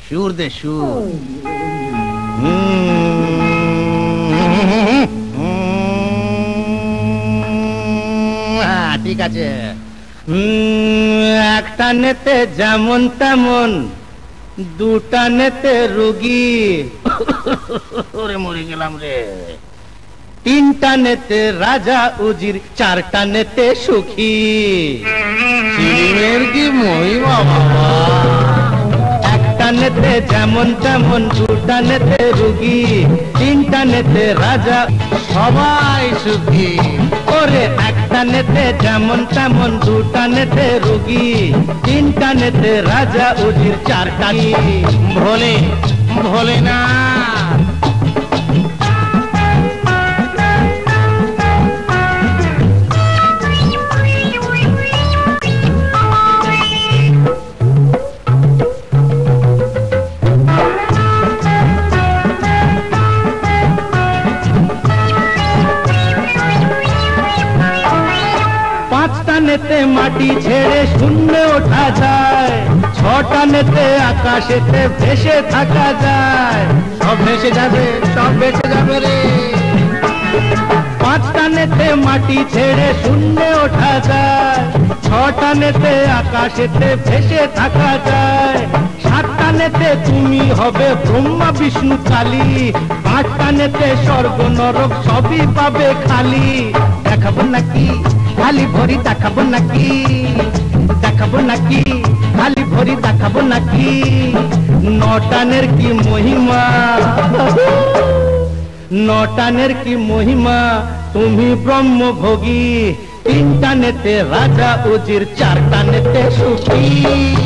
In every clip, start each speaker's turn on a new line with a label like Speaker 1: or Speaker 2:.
Speaker 1: সুর দে সুর। ঠিক আছে। একটা নেতে যেমন তেমন, দুটা নেতে রুগী, ওরে মরে গেলাম রে। তিনটা নেতে রাজা উজির, চারটা নেতে সুখী। চিলিমের কি মহিমা বাবা! একটা নেতে যেমন তেমন, দুটা নেতে রুগী, তিনটা নেতে রাজা, সবাই সুখী। ওরে একটা নেতে যেমন তেমন, দুটা নেতে রুগী, তিনটা নেতে রাজা উজির, চারটা ভোলে ভোলে না। পাঁচটা নেতে মাটি ছেড়ে শূন্যে ওঠা যায়, ছটা নেতে আকাশেতে ভেসে থাকা যায়। সব ভেসে যাবে, সব ভেসে যাবে রে। পাঁচটা নেতে মাটি ছেড়ে শূন্যে ওঠা যায়, ছটা নেতে আকাশেতে ভেসে থাকা যায়। সাতটা নেতে তুমি হবে ব্রহ্মা বিষ্ণু কালী, আটটা নেতে স্বর্গ নরক সবই পাবে খালি। দেখাবো নাকি খালি ভরি, দেখাবো নাকি, দেখাবো নাকি খালি ভরি, দেখাবো নাকি। নটানের কি মহিমা, নটানের কি মহিমা, তুমি ব্রহ্মভোগী। তিনটা নেতে রাজা উজির, চারটা নেতে সুখী।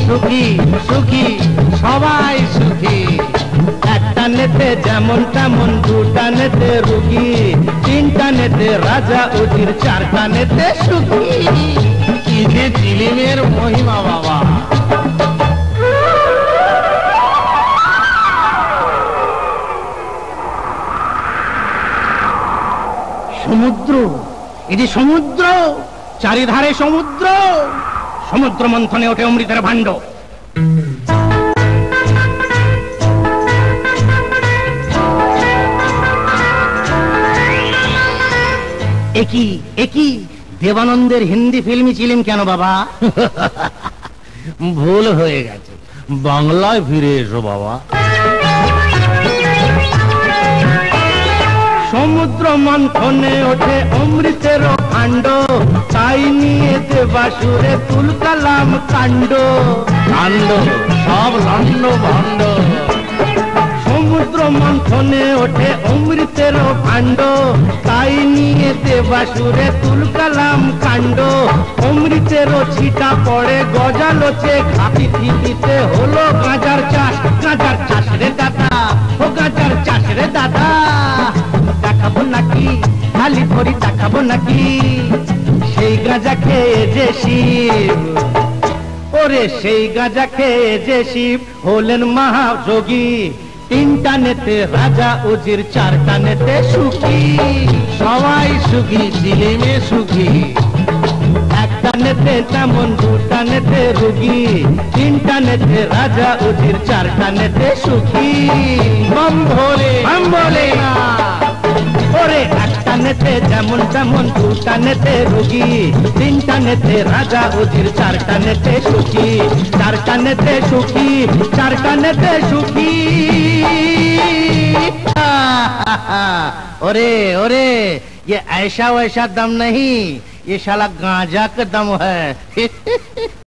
Speaker 1: সুখী সুখী সবাই সুখী। একটা নেতে যেমন তেমন, দুটা নেতে রুগী, তিনটা নেতে রাজা উজির, চারটা নেতে সুখী। কি যে চিলিমের মহিমা বাবা! সমুদ্র, এই যে সমুদ্র, চারিধারে সমুদ্র। সমুদ্র মন্থনে ওঠে অমৃতের ভাণ্ড। একই একই দেবানন্দের হিন্দি ফিল্মি চিলিম কেন বাবা? ভুল হয়ে গেছে, বাংলায় ফিরে এসো বাবা। সমুদ্র মন্থনে ওঠে অমৃতের ভাণ্ড, তাই নিয়ে দেবাসুরে তুলকালাম কাণ্ড। কাণ্ড সব লন্ড ভণ্ড। সমুদ্র মন্থনে ওঠে অমৃতের ভাণ্ড, তাই নিয়ে দেবাসুরে তুলকালাম কাণ্ড। অমৃতের ছিটা পড়ে গজালোচে ঘাপিতে, হলো গাঁজার চাষ, গাঁজার চাষ রে দাদা, ও গাঁজার চাষ রে দাদা। দেখাবো নাকি খালি ভরি, দেখাবো নাকি সেই গাঁজা খেয়ে যে শিব। ওরে সেই গাঁজা খেয়ে যে শিব হলেন মহাযোগী। তিনটা নেতে রাজা উজির, চারটা নেতে সুখী। সবাই সুখী, চিলিমে সুখী। একটা নেতে তেমন, দুটা নেতে রুগী, তিনটা নেতে রাজা উজির, চারটা নেতে সুখী। বম ভোলে বম ভোলে না। ওরে একটা নেতে যেমন তেমন, দুটা নেতে রুগী, তিনটা নেতে রাজা উজির, চারটা নেতে সুখী। চারটা নেতে সুখী, চারটা নেতে সুখী। ओरे ओरे ये ऐसा वैसा दम नहीं, ये साला गांजा का दम है।